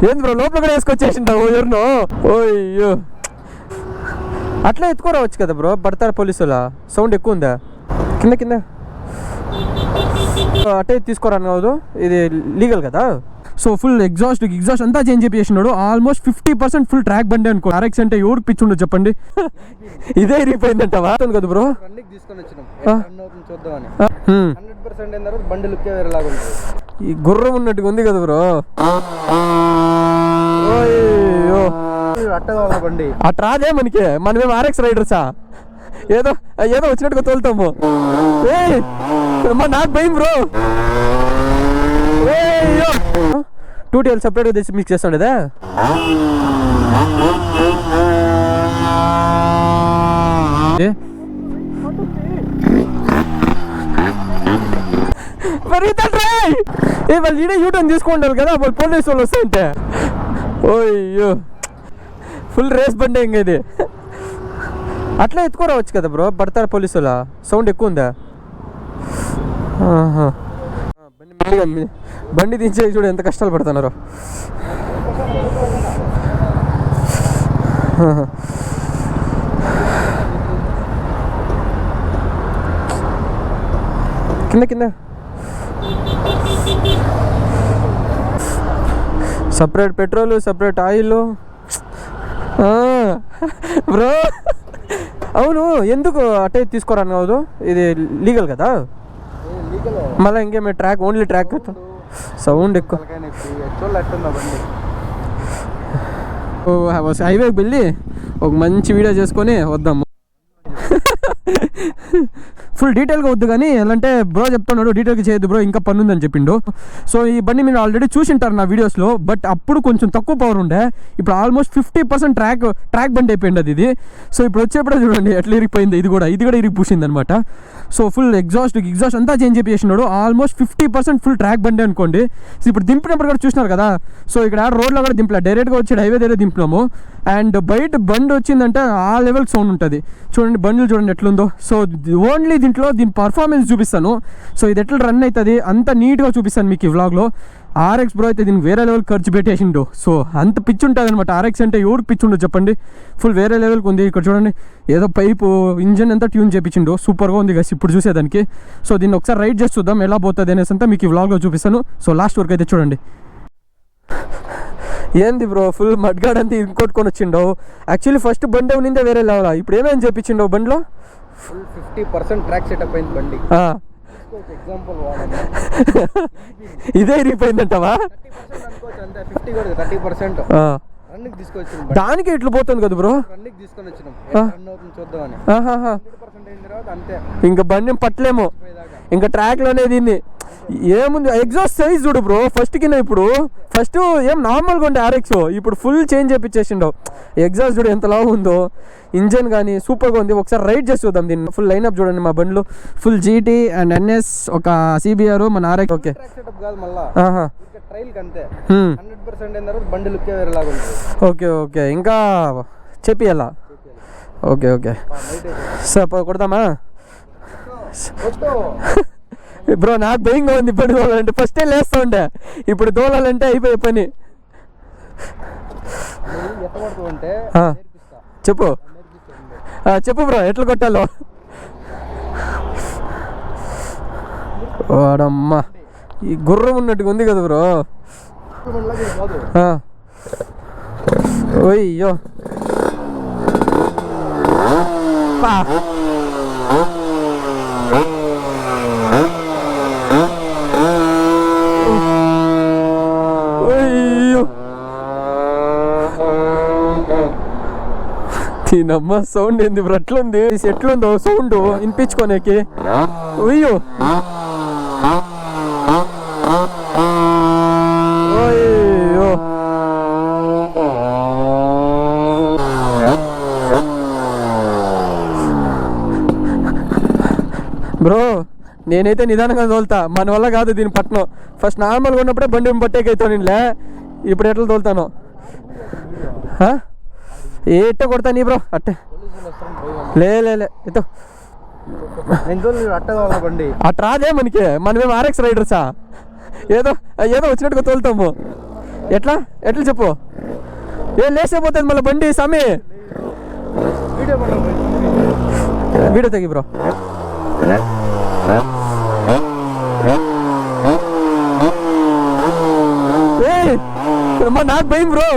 ఏంది బ్రో లోపల కూడా వేసుకొచ్చేసింటావు ఎవరినో? ఓయ్యో అట్లా ఎత్తుకోరావచ్చు కదా బ్రో, పడతారు పోలీసులా? సౌండ్ ఎక్కువ ఉందా? కింద కింద అట్టే తీసుకోరాను కాదు, ఇది లీగల్ కదా. సో ఫుల్ ఎగ్జాస్ట్ అంతా చేంజ్ చేసినాడు. ఆల్మోస్ట్ 50% ఫుల్ ట్రాక్ బండి అనుకో. RX అంటే ఎవరికి పిచ్చుండో చెప్పండి. ఇదే ఇరిగిపోయిందంటవా కదా బ్రో? ఈ గుర్రం ఉన్నట్టుగా ఉంది కదా బ్రో. బండి అట్లా రాదే మనకి, మనమేం RX రైడర్సా? ఏదో వచ్చినట్టుగా తోలుతాము. నాకు భయం బ్రో. 2 TL సపరేట్గా తెచ్చి మిక్స్ చేస్తుండేదా? వాళ్ళు ఈడే యూటర్న్ తీసుకుంటారు కదా వాళ్ళు పోలీసు వాళ్ళు వస్తాయంటే. ఓయ్యో ఫుల్ రేస్ బండి ఇంకా ఇది. అట్లా ఎత్తుకోరావచ్చు కదా బ్రో, పడతారు పోలీసులా? సౌండ్ ఎక్కువ ఉందా? బండి దించే చూడు ఎంత కష్టాలు పడుతున్నారు. కింద కింద separate petrol, separate oil bro. అవును ఎందుకు అట్టే తీసుకోరాను కాదు, ఇది లీగల్ కదా? మళ్ళీ ఇంకేమే ట్రాక్, ఓన్లీ ట్రాక్ సౌండ్ ఎక్కువ. హైవేకి వెళ్ళి ఒక మంచి వీడియో చేసుకొని వద్దాము. ఫుల్ డీటెయిల్గా వద్దు కానీ ఎలాంటే బ్రో చెప్తున్నాడు డీటెయిల్గా చేయొద్దు బ్రో, ఇంకా పని ఉందని చెప్పిండు. సో ఈ బండి మీరు ఆల్రెడీ చూసింటారు నా వీడియోస్లో, బట్ అప్పుడు కొంచెం తక్కువ పవర్ ఉండే, ఇప్పుడు ఆల్మోస్ట్ 50% ట్రాక్ బండి అయిపోయింది అది ఇది. సో ఇప్పుడు వచ్చేప్పుడే చూడండి ఎట్లా ఇరిగిపోయింది, ఇది కూడా ఇరిగి పూసింది అనమాట. సో ఫుల్ ఎగ్జాస్ట్ అంతా చేంజ్ చేసినాడు. ఆల్మోస్ట్ 50% ఫుల్ ట్రాక్ బండి అనుకోండి. సో ఇప్పుడు దింపినప్పుడు కూడా చూసినారు కదా, సో ఇక్కడ రోడ్లో కూడా దింపలే, డైరెక్ట్గా వచ్చి హైవే దగ్గర దింపినాము. అండ్ బయట బండి వచ్చిందంటే ఆ లెవెల్ సౌండ్ ఉంటుంది. చూడండి బండ్లు చూడండి ఎట్లుందో. సో ఓన్లీ దీంట్లో దీని పర్ఫార్మెన్స్ చూపిస్తాను. సో ఇది ఎట్లా రన్ అవుతుంది అంత నీట్గా చూపిస్తాను మీకు ఈ వ్లాగ్లో. RX బ్రో అయితే దీనికి వేరే లెవెల్ ఖర్చు పెట్టేసిండు. సో అంత పిచ్చి ఉంటుంది అనమాట. RX అంటే ఎవరికి పిచ్చి ఉండదు చెప్పండి, ఫుల్ వేరే లెవెల్కి ఉంది. ఇక్కడ చూడండి ఏదో పైపు ఇంజన్ అంతా ట్యూన్ చేయించిండు, సూపర్గా ఉంది గైస్ ఇప్పుడు చూసేదానికి. సో దీన్ని ఒకసారి రైడ్ చేసి చూద్దాం ఎలా పోతుంది అనేసి అంతా మీకు ఈ వ్లాగ్లో చూపిస్తాను. సో లాస్ట్ వరకు అయితే చూడండి. ఏంది బ్రో ఫుల్ మడ్గాడ్ అంతా ఇంకొట్టుకొని వచ్చిండో. యాక్చువల్లీ ఫస్ట్ బండి ఉన్నిందే వేరే లెవెల్, ఇప్పుడు ఏమేమి చేయించిండో బండిలో? 50% ట్రాక్ సెటప్ అయింది బండి. ఎగ్జాంపుల్ ఇదే ఇరిగిపోయిందంటవా? 30% దానికి ఎట్లా పోతుంది కదా బ్రో? తీసుకొని వచ్చినాం చూద్దామని. ఇంకా బండి పట్టలేము, ఇంకా ట్రాక్ లోనే దీన్ని. ఏముంది ఎగ్జాస్ట్ సైజ్ చూడు బ్రో, ఫస్ట్ కింద ఇప్పుడు ఫస్ట్ ఏం నార్మల్గా ఉండే RX, ఇప్పుడు ఫుల్ చేంజ్ చేయించేసిండో. ఎగ్జాస్ట్ చూడు ఎంత లావు ఉందో, ఇంజన్ కానీ సూపర్గా ఉంది. ఒకసారి రైడ్ చేసి చూద్దాం దీన్ని. ఫుల్ లైన్అప్ చూడండి మా బండ్లు, ఫుల్ GT అండ్ NS, ఒక CBR, మన RX. ఓకే ఓకే ఇంకా చెప్పియాలా? ఓకే సార్ కొడదామా బ్రో? నాకు భయంగా ఉంది ఇప్పుడు దోలాలంటే. ఫస్టే లేస్తూ ఉండే, ఇప్పుడు దోలాలంటే అయిపోయే పని. చెప్పు బ్రో ఎట్లా కొట్టాలో. వాడమ్మా ఈ గుర్రం ఉన్నట్టుగా ఉంది కదా బ్రో. ఓయ్యో పా దీనమ్మ సౌండ్ ఏంది బ్రో అట్లుంది? ఎట్లుందో సౌండ్ వినిపించుకోనేకి. అయ్యో అయ్యో బ్రో నేనైతే నిదానంగా తోలుతా, మన వల్ల కాదు దీని పట్టణం. ఫస్ట్ నార్మల్గా ఉన్నప్పుడే బండి పట్టేకైతే నేనులే, ఇప్పుడు ఎట్లా తోలుతాను? ఎట్ట కొడతా నీ బ్రో అట్టే లే ఎత్తో బండి అట్లా రాదే మనకి, మనమేం RX రైడర్సా? ఏదో వచ్చినట్టుగా తోలుతాము. ఎట్లా ఎట్లా చెప్పు ఏం లేచిపోతుంది మళ్ళీ బండి సమీ వీడియో వీడియో తగ్గి బ్రో అమ్మా నాకు భయం బ్రో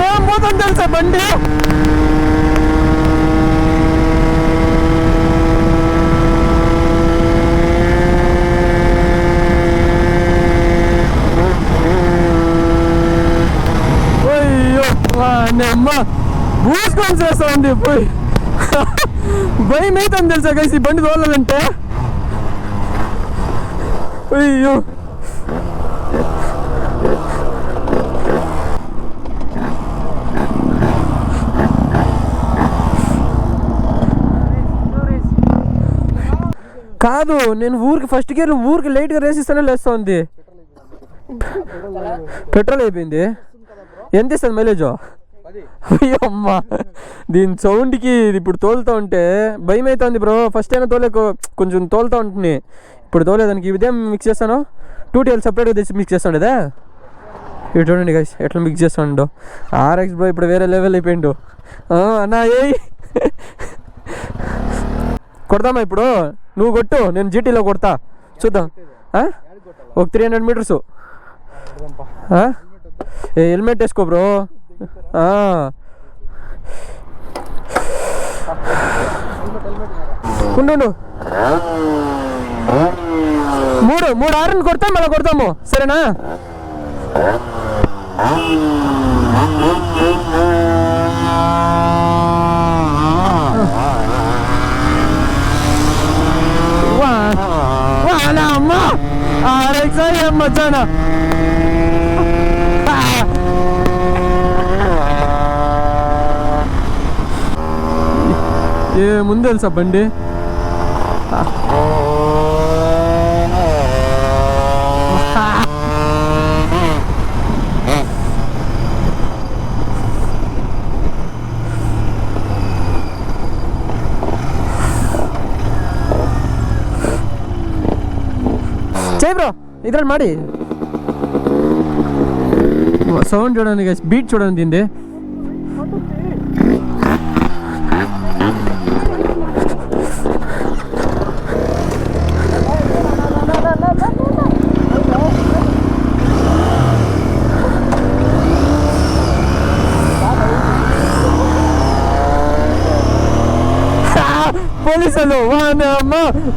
ఏం పోతుంది తెలుసా బండి అమ్మ పూసుకొని చేస్తా ఉంది పోయి భయం అవుతుంది తెలుసా కలిసి బండి తోలాలంటే అయ్యో కాదు నేను ఊరికి ఫస్ట్ గేర్ ఊరికి లైట్గా రేసిస్తానే లేస్తా ఉంది పెట్రోల్ అయిపోయింది ఎంత ఇస్తుంది మైలేజ్ అయ్యో అమ్మ దీని సౌండ్కి ఇప్పుడు తోలుతూ ఉంటే భయం అవుతుంది బ్రో ఫస్ట్ అయినా కొంచెం తోలుతూ ఉంటుంది ఇప్పుడు తోలేదానికి ఇదే మిక్స్ చేస్తాను 2TL సపరేట్గా తెచ్చి మిక్స్ చేస్తాను కదా ఇటు చూడండి గైస్ ఎట్లా మిక్స్ చేస్తాడు RX బ్రో ఇప్పుడు వేరే లెవెల్ అయిపోయిండు అన్నా ఏ కొడదామా ఇప్పుడు నువ్వు కొట్టు నేను GTలో కొడతా చూద్దాం ఒక 300 మీటర్స్ హెల్మెట్ వేసుకో బ్రో ఉండు మూడు ఆరుని కొడతాం మళ్ళీ కొడతాము సరేనా అమ్మా RX అమ్మ చానా ఏ ముందు తెలుసా బండి చేయి బ్రో ఇద్దరు మాడి సౌండ్ చూడండి బీట్ చూడండి దీంది పోలీసులు అమ్మ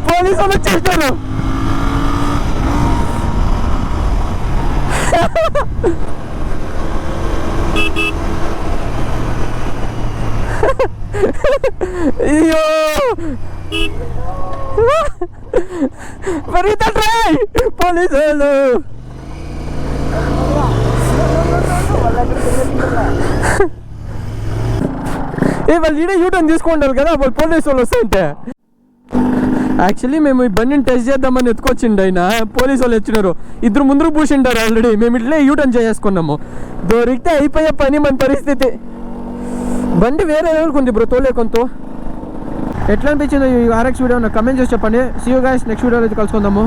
పోలీసులు వచ్చేస్తారు అయ్యో పరిగెత్తండి పోలీసులు వాళ్ళు ఈడే యూటర్న్ తీసుకుంటారు కదా పోలీసు వాళ్ళు వస్తుంటే యాక్చువల్లీ మేము ఈ బండిని టెస్ట్ చేద్దామని ఎత్తుకొచ్చిండు ఆయన పోలీసు వాళ్ళు వచ్చినారు ఇద్దరు ముందుకు పూసింటారు ఆల్రెడీ మేము ఇట్లే యూటర్న్ చేసుకున్నాము దొరికితే అయిపోయే పని మన పరిస్థితి బండి వేరే లెవెల్కి ఉంది బ్రో తోలే కొంత ఎట్లా అనిపించింది ఈ RX వీడియో నాకు కమెంట్ చేసి చెప్పండి సీ యూ గైస్ నెక్స్ట్ వీడియోలో అయితే కలుసుకుందాము